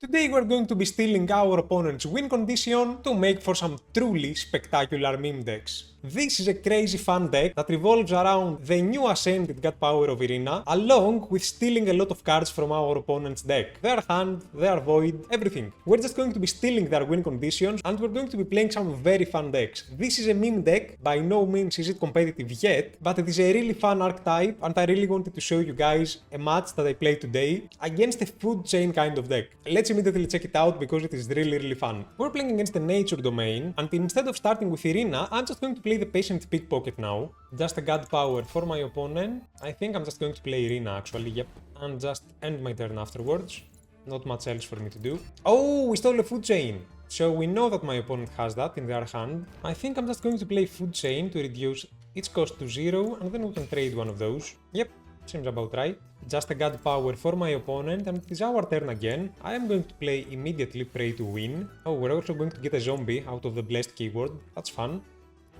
Today we're going to be stealing our opponent's win condition to make for some truly spectacular meme decks. This is a crazy fun deck that revolves around the new ascended God Power of Irina, along with stealing a lot of cards from our opponent's deck. Their hand, their void, everything. We're just going to be stealing their win conditions, and we're going to be playing some very fun decks. This is a meme deck, by no means is it competitive yet, but it is a really fun archetype, and I really wanted to show you guys a match that I played today against a food chain kind of deck. Let's immediately check it out because it is really fun. We're playing against the nature domain, and instead of starting with Irina, I'm just going to play the patient pickpocket now. Just a God Power for my opponent. I think I'm just going to play Irina actually, yep. And just end my turn afterwards. Not much else for me to do. Oh, we stole a food chain. So we know that my opponent has that in their hand. I think I'm just going to play food chain to reduce its cost to 0, and then we can trade one of those. Yep, seems about right. Just a God Power for my opponent, and it is our turn again. I am going to play immediately Pray to Win. Oh, we're also going to get a zombie out of the blessed keyword. That's fun.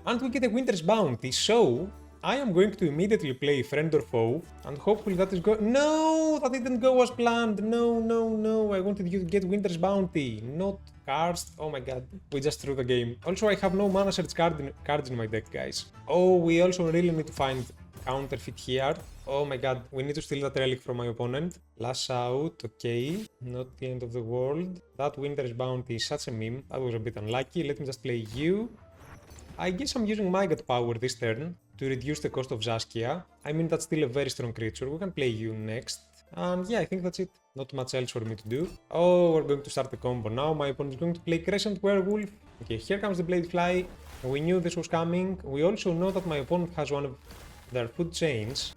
And we get a Winter's Bounty, so I am going to immediately play Friend or Foe, and hopefully that is No, that didn't go as planned. No. I wanted you to get Winter's Bounty, not cards. Oh my god, we just threw the game. Also, I have no mana search cards in my deck, guys. Oh, we also really need to find counterfeit here. Oh my god, we need to steal that relic from my opponent. Lash out, okay. Not the end of the world. That Winter's Bounty is such a meme. That was a bit unlucky. Let me just play you. I guess I'm using my God Power this turn to reduce the cost of Zaskia. I mean, that's still a very strong creature. We can play you next. And yeah, I think that's it. Not much else for me to do. Oh, we're going to start the combo now. My opponent is going to play Crescent Werewolf. Okay, here comes the Bladefly. We knew this was coming. We also know that my opponent has one of their food chains.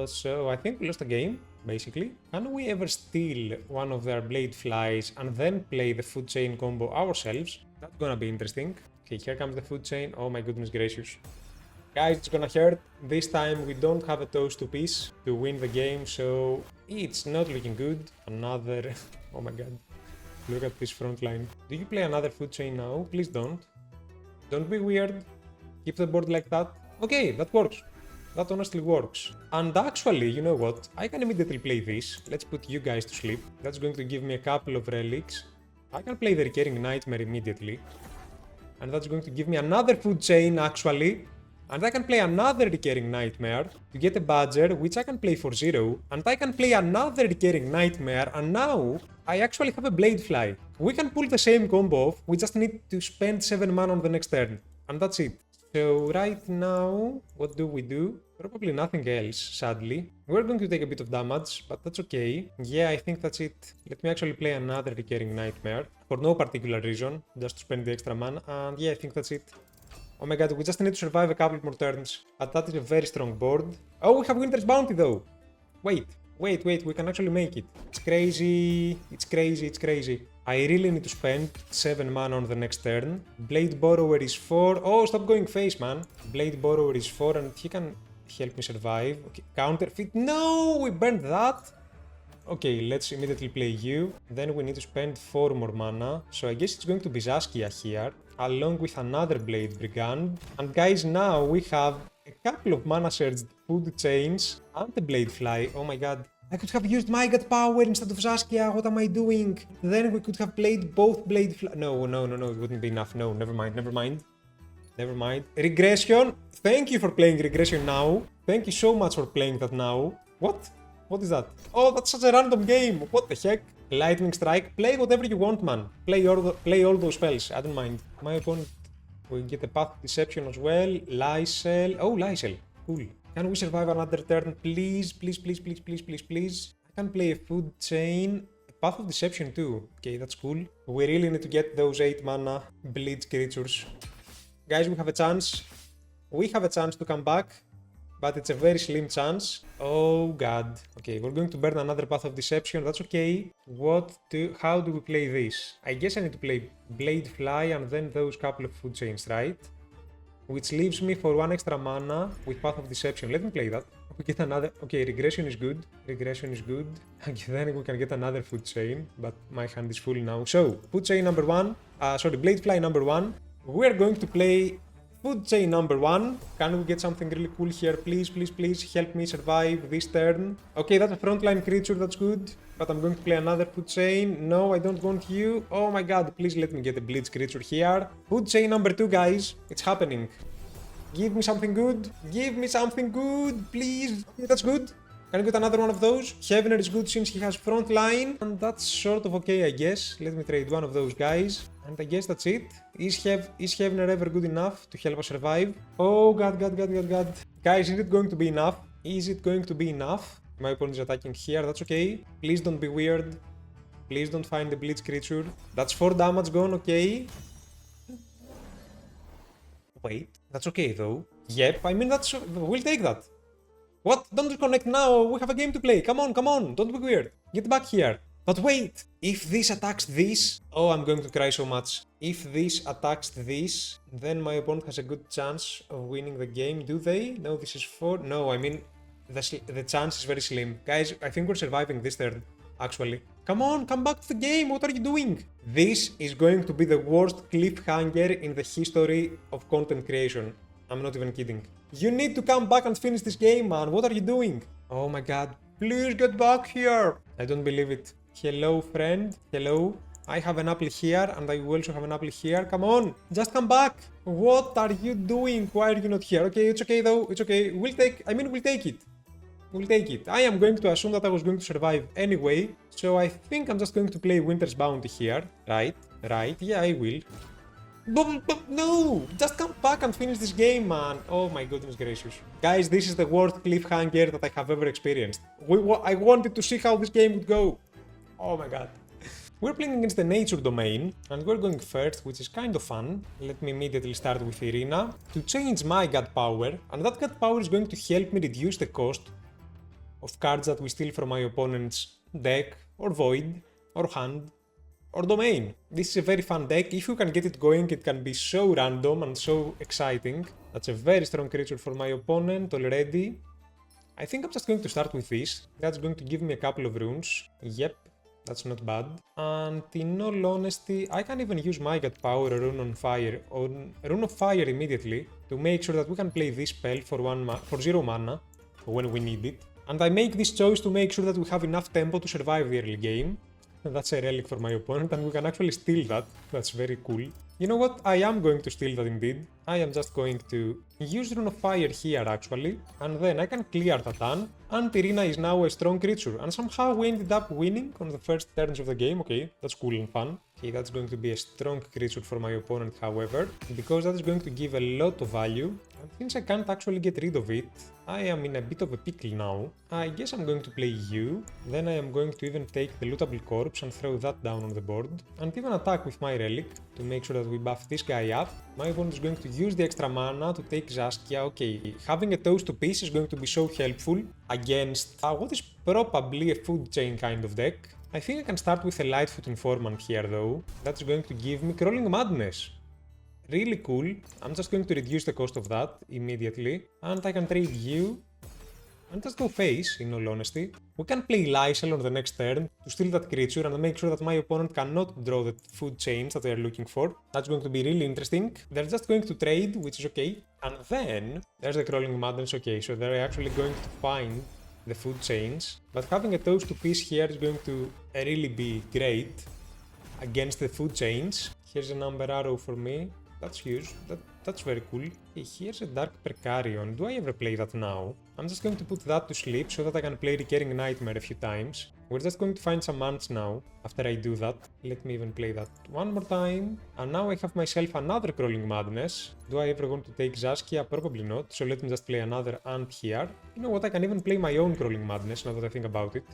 So I think we lost the game, basically. Can we ever steal one of their Bladeflies and then play the food chain combo ourselves? That's gonna be interesting. Okay, here comes the food chain. Oh my goodness gracious. Guys, it's gonna hurt. This time we don't have a toast to piece to win the game, so it's not looking good. Another... Oh my god. Look at this front line. Do you play another food chain now? Please don't. Don't be weird. Keep the board like that. Okay, that works. That honestly works. And actually, you know what? I can immediately play this. Let's put you guys to sleep. That's going to give me a couple of relics. I can play the Recurring Nightmare immediately. And that's going to give me another food chain, actually. And I can play another Recurring Nightmare to get a Badger, which I can play for 0. And I can play another Recurring Nightmare, and now I actually have a Bladefly. We can pull the same combo off, we just need to spend 7 mana on the next turn. And that's it. So right now, what do? Probably nothing else, sadly. We're going to take a bit of damage, but that's okay. Yeah, I think that's it. Let me actually play another Recurring Nightmare, for no particular reason, just to spend the extra mana, and yeah, I think that's it. Oh my god, we just need to survive a couple more turns, but that is a very strong board. Oh, we have Winter's Bounty though! Wait, we can actually make it. It's crazy. I really need to spend 7 mana on the next turn. Blade Borrower is 4. Oh, stop going face, man. Blade Borrower is 4 and he can help me survive. Okay, counterfeit. No, we burned that. Okay, let's immediately play you. Then we need to spend 4 more mana. So I guess it's going to be Zaskia here, along with another Blade Brigand. And guys, now we have a couple of mana surged food chains and the Bladefly. Oh my god. I could have used my God Power instead of Zaskia. What am I doing? Then we could have played both Bladefly. No, it wouldn't be enough. No, never mind. Regression. Thank you for playing Regression now. Thank you so much for playing that now. What? What is that? Oh, that's such a random game. What the heck? Lightning Strike. Play whatever you want, man. Play all those spells. I don't mind. My opponent will get a Path of Deception as well. Lysel. Oh, Lysel. Cool. Can we survive another turn? Please. I can play a food chain. A Path of Deception too. Okay, that's cool. We really need to get those 8 mana Bleach creatures. Guys, we have a chance. We have a chance to come back. But it's a very slim chance. Oh god. Okay, we're going to burn another Path of Deception. That's okay. How do we play this? I guess I need to play Bladefly and then those couple of food chains, right? Which leaves me for 1 extra mana with Path of Deception. Let me play that. We get another... Okay, Regression is good. Then we can get another food chain. But my hand is full now. So, food chain number 1. Bladefly number 1. We're going to play food chain number 1. Can we get something really cool here? Please, please, please help me survive this turn. Okay, that's a frontline creature, that's good. But I'm going to play another food chain. No, I don't want you. Oh my god, please let me get a bleach creature here. Food chain number 2, guys. It's happening. Give me something good. Give me something good, please. Okay, that's good. Can I get another one of those? Heavener is good since he has frontline. And that's sort of okay, I guess. Let me trade one of those guys. And I guess that's it. Is Heavener ever good enough to help us survive? Oh god, god, god, god, god. Guys, is it going to be enough? Is it going to be enough? My opponent is attacking here, that's okay. Please don't be weird. Please don't find the bleach creature. That's 4 damage gone, okay. Wait, that's okay though. Yep, I mean that's... we'll take that. What? Don't disconnect now, we have a game to play. Come on, don't be weird. Get back here. But wait, if this attacks this... oh, I'm going to cry so much. If this attacks this, then my opponent has a good chance of winning the game. Do they? No, this is 4... no, I mean, the chance is very slim. Guys, I think we're surviving this turn, actually. Come on, come back to the game, what are you doing? This is going to be the worst cliffhanger in the history of content creation. I'm not even kidding. You need to come back and finish this game, man. What are you doing? Oh my god. Please get back here. I don't believe it. Hello, friend. Hello. I have an apple here and I will also have an apple here. Come on. Just come back. What are you doing? Why are you not here? Okay, it's okay though. It's okay. We'll take it. We'll take it. I am going to assume that I was going to survive anyway. So I think I'm just going to play Winter's Bounty here. Right. Yeah, I will. But no! Just come back and finish this game, man. Oh my goodness gracious. Guys, this is the worst cliffhanger that I have ever experienced. I wanted to see how this game would go. Oh my god. We're playing against the nature domain, and we're going first, which is kind of fun. Let me immediately start with Irina to change my god power, and that god power is going to help me reduce the cost of cards that we steal from my opponent's deck, or void, or hand, or domain. This is a very fun deck. If you can get it going, it can be so random and so exciting. That's a very strong creature for my opponent already. I think I'm just going to start with this. That's going to give me a couple of runes. Yep, that's not bad. And in all honesty, I can even use my god power or Rune of Fire immediately to make sure that we can play this spell for 0 mana when we need it. And I make this choice to make sure that we have enough tempo to survive the early game. That's a relic for my opponent and we can actually steal that. That's very cool. You know what? I am going to steal that indeed. I am just going to use Rune of Fire here actually. And then I can clear Tatan. And Irina is now a strong creature. And somehow we ended up winning on the first turns of the game. Okay, that's cool and fun. Okay, that's going to be a strong creature for my opponent however. Because that is going to give a lot of value. And since I can't actually get rid of it, I am in a bit of a pickle now. I guess I'm going to play you. Then I am going to even take the lootable corpse and throw that down on the board. And even attack with my relic to make sure that we buff this guy up. My opponent is going to use the extra mana to take Zaskia. Okay, having a toast to peace is going to be so helpful against what is probably a food chain kind of deck. I think I can start with a Lightfoot Informant here though. That's going to give me Crawling Madness. Really cool. I'm just going to reduce the cost of that immediately. And I can trade you. And just go face, in all honesty. We can play Lysel on the next turn to steal that creature and make sure that my opponent cannot draw the food chains that they are looking for. That's going to be really interesting. They're just going to trade, which is okay. And then, there's the Crawling Madness, okay, so they're actually going to find the food chains. But having a toast to peace here is going to really be great against the food chains. Here's a number arrow for me. That's huge. That's very cool. Okay, here's a Dark Precarion. Do I ever play that now? I'm just going to put that to sleep so that I can play Recurring Nightmare a few times. We're just going to find some ants now after I do that. Let me even play that one more time. And now I have myself another Crawling Madness. Do I ever want to take Zaskia? Probably not. So let me just play another ant here. You know what? I can even play my own Crawling Madness now that I think about it.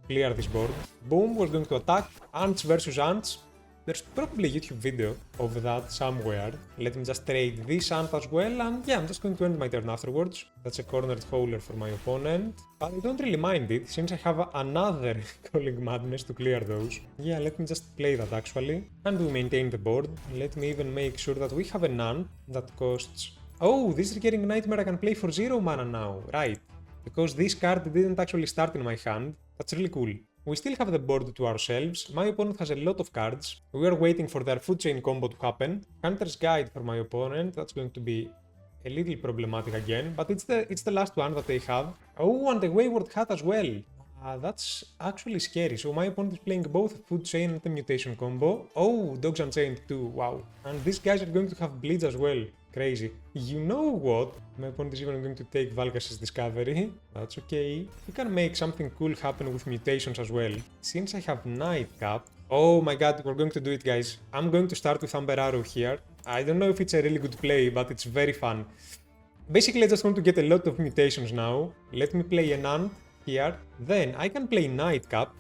Clear this board. Boom, we're going to attack. Ants versus ants. There's probably a YouTube video of that somewhere. Let me just trade this ant as well, and yeah, I'm just going to end my turn afterwards. That's a cornered howler for my opponent. But I don't really mind it, since I have another Crawling Madness to clear those. Yeah, let me just play that actually. And we maintain the board. Let me even make sure that we have an ant that costs... oh, this Recurring Nightmare I can play for 0 mana now, right. Because this card didn't actually start in my hand. That's really cool. We still have the board to ourselves. My opponent has a lot of cards. We are waiting for their food chain combo to happen. Hunter's Guide for my opponent. That's going to be a little problematic again, but it's the last one that they have. Oh, and the Wayward Hat as well. That's actually scary. So my opponent is playing both food chain and the mutation combo. Oh, Gods Unchained too. Wow. And these guys are going to have bleeds as well. Crazy. You know what? My opponent is even going to take Valkas's Discovery. That's okay. You can make something cool happen with mutations as well. Since I have Nightcap. Oh my god, we're going to do it, guys. I'm going to start with Amber Arrow here. I don't know if it's a really good play, but it's very fun. Basically, I just want to get a lot of mutations now. Let me play an Ant here. Then I can play Nightcap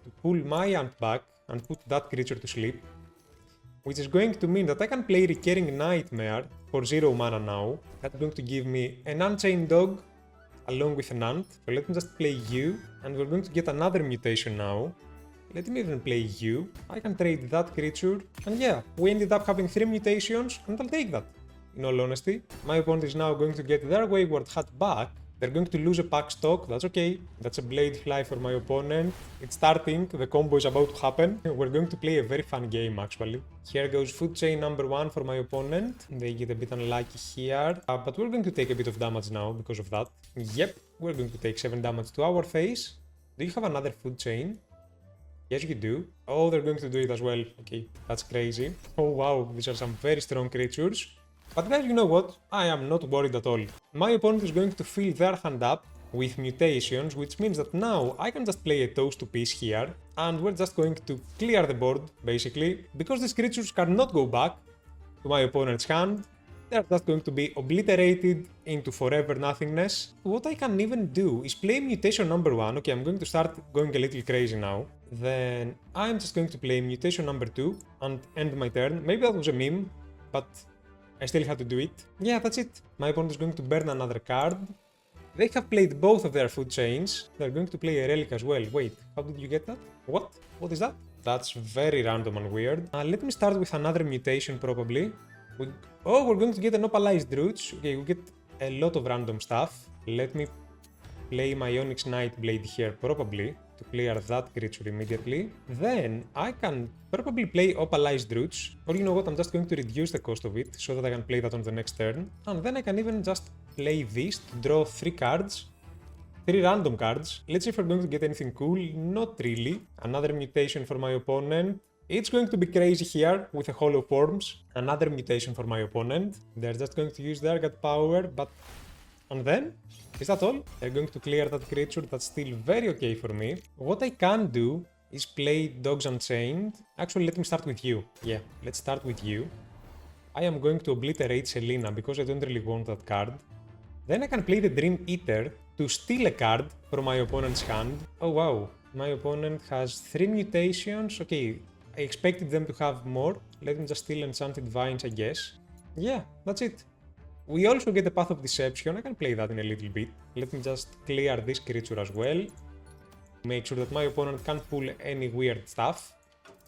to pull my Ant back and put that creature to sleep. Which is going to mean that I can play Recurring Nightmare for 0 mana now. That's going to give me an Unchained Dog along with an Ant. So let me just play you, and we're going to get another mutation now. Let me even play you. I can trade that creature, and yeah, we ended up having 3 mutations, and I'll take that. In all honesty, my opponent is now going to get their Wayward Hat back. They're going to lose a pack stock, that's okay. That's a Blade Fly for my opponent. It's starting, the combo is about to happen. We're going to play a very fun game actually. Here goes Food Chain number 1 for my opponent. They get a bit unlucky here, but we're going to take a bit of damage now because of that. Yep, we're going to take 7 damage to our face. Do you have another Food Chain? Yes, you do. Oh, they're going to do it as well. Okay, that's crazy. Oh wow, these are some very strong creatures. But guys, you know what? I am not worried at all. My opponent is going to fill their hand up with mutations, which means that now I can just play a toast to piece here, and we're just going to clear the board, basically, because these creatures cannot go back to my opponent's hand. They're just going to be obliterated into forever nothingness. What I can even do is play mutation number 1. Okay, I'm going to start going a little crazy now. Then I'm just going to play mutation number 2 and end my turn. Maybe that was a meme, but I still had to do it. Yeah, that's it. My opponent is going to burn another card. They have played both of their food chains. They're going to play a relic as well. Wait, how did you get that? What? What is that? That's very random and weird. Let me start with another mutation probably. We're going to get an Opalized Roots. Okay, we get a lot of random stuff. Let me play my Onyx Nightblade here probably to clear that creature immediately. Then I can probably play Opalized Roots, or you know what, I'm just going to reduce the cost of it so that I can play that on the next turn. And then I can even just play this to draw 3 cards. 3 random cards. Let's see if we're going to get anything cool. Not really. Another mutation for my opponent. It's going to be crazy here with the Hollow Forms. Another mutation for my opponent. They're just going to use their God Power, but... And then? Is that all? They're going to clear that creature, that's still very okay for me. What I can do is play Gods Unchained. Actually, let me start with you. Yeah, let's start with you. I am going to obliterate Selena because I don't really want that card. Then I can play the Dream Eater to steal a card from my opponent's hand. Oh wow, my opponent has 3 mutations. Okay, I expected them to have more. Let me just steal Enchanted Vines, I guess. Yeah, that's it. We also get a Path of Deception. I can play that in a little bit. Let me just clear this creature as well. Make sure that my opponent can't pull any weird stuff.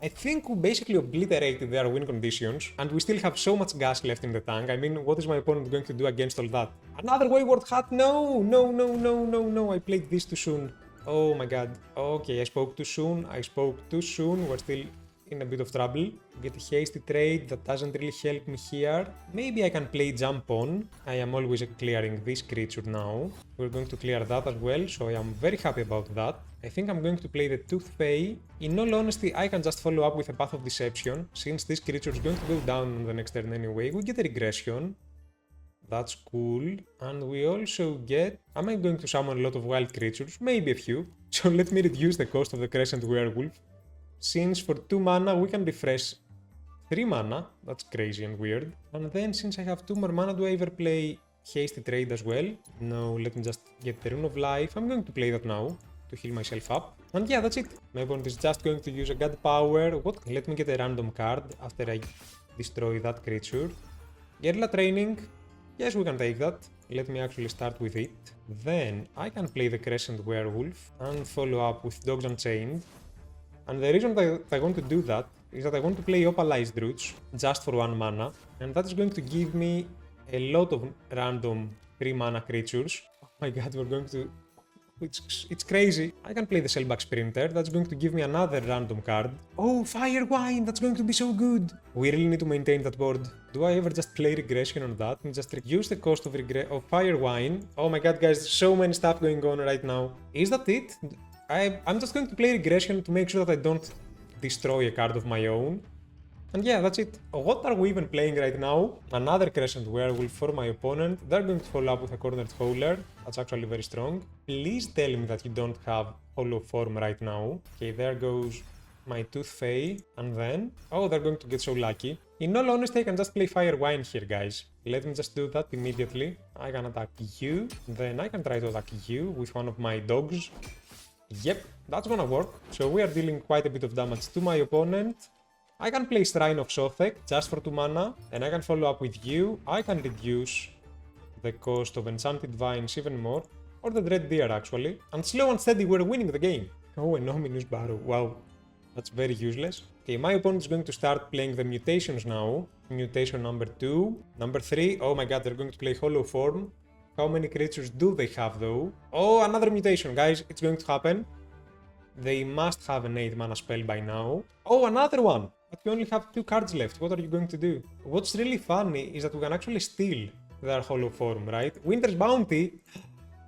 I think we basically obliterated their win conditions, and we still have so much gas left in the tank. I mean, what is my opponent going to do against all that? Another Wayward Hat? No! No, no, no, no, no. I played this too soon. Oh my god. Okay, I spoke too soon. We're still in a bit of trouble. Get a hasty trade, that doesn't really help me here. Maybe I can play Jump On. I am always clearing this creature now. We're going to clear that as well, so I am very happy about that. I think I'm going to play the Tooth Fay. In all honesty, I can just follow up with a Path of Deception. Since this creature is going to go down on the next turn anyway, we get a regression. That's cool. And we also get... Am I going to summon a lot of wild creatures? Maybe a few. So let me reduce the cost of the Crescent Werewolf. Since for 2 mana we can refresh 3 mana, that's crazy and weird. And then since I have 2 more mana, do I ever play Hasty Trade as well? No, let me just get the Rune of Life. I'm going to play that now to heal myself up. And yeah, that's it. My opponent is just going to use a God Power. What? Let me get a random card after I destroy that creature. Guerrilla Training. Yes, we can take that. Let me actually start with it. Then I can play the Crescent Werewolf and follow up with Gods Unchained. And the reason that I want to do that is that I want to play Opalized Roots just for 1 mana, and that is going to give me a lot of random 3 mana creatures. Oh my god, we're going to it's crazy. I can play the Shellback Sprinter. That's going to give me another random card. Oh, Fire Wine! That's going to be so good! We really need to maintain that board. Do I ever just play Regression on that and just reduce the cost of Fire Wine? Oh my god, guys, so many stuff going on right now. Is that it? I'm just going to play Regression to make sure that I don't destroy a card of my own. And yeah, that's it. What are we even playing right now? Another Crescent Werewolf for my opponent. They're going to follow up with a Cornered Howler. That's actually very strong. Please tell me that you don't have Hollow Form right now. Okay, there goes my Tooth Fay. And then... oh, they're going to get so lucky. In all honesty, I can just play Fire Wine here, guys. Let me just do that immediately. I can attack you. Then I can try to attack you with one of my dogs. Yep, that's gonna work. So we are dealing quite a bit of damage to my opponent. I can play Shrine of Sothek just for 2 mana, and I can follow up with you. I can reduce the cost of Enchanted Vines even more, or the Dread Deer actually. And slow and steady, we're winning the game. Oh, an Ominous Barrow, wow. That's very useless. Okay, my opponent is going to start playing the mutations now. Mutation number 2. Number 3, oh my god, they're going to play Hollow Form. How many creatures do they have though? Oh, another mutation, guys, it's going to happen. They must have an 8 mana spell by now. Oh, another one! But we only have 2 cards left. What are you going to do? What's really funny is that we can actually steal their Hollow Form, right? Winter's Bounty?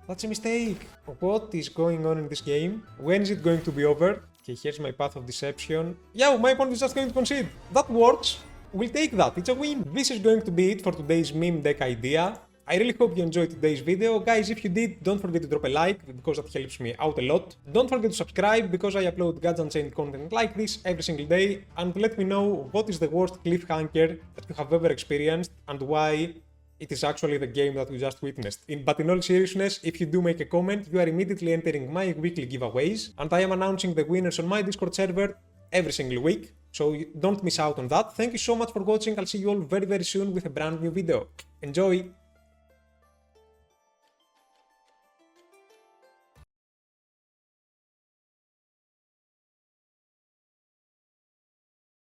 That's a mistake. What is going on in this game? When is it going to be over? Okay, here's my Path of Deception. Yo, my opponent is just going to concede. That works. We'll take that. It's a win. This is going to be it for today's meme deck idea. I really hope you enjoyed today's video. Guys, if you did, don't forget to drop a like, because that helps me out a lot. Don't forget to subscribe, because I upload Gods Unchained content like this every single day. And let me know what is the worst cliffhanger that you have ever experienced, and why it is actually the game that we just witnessed. But in all seriousness, if you do make a comment, you are immediately entering my weekly giveaways. And I am announcing the winners on my Discord server every single week. So don't miss out on that. Thank you so much for watching. I'll see you all very, very soon with a brand new video. Enjoy!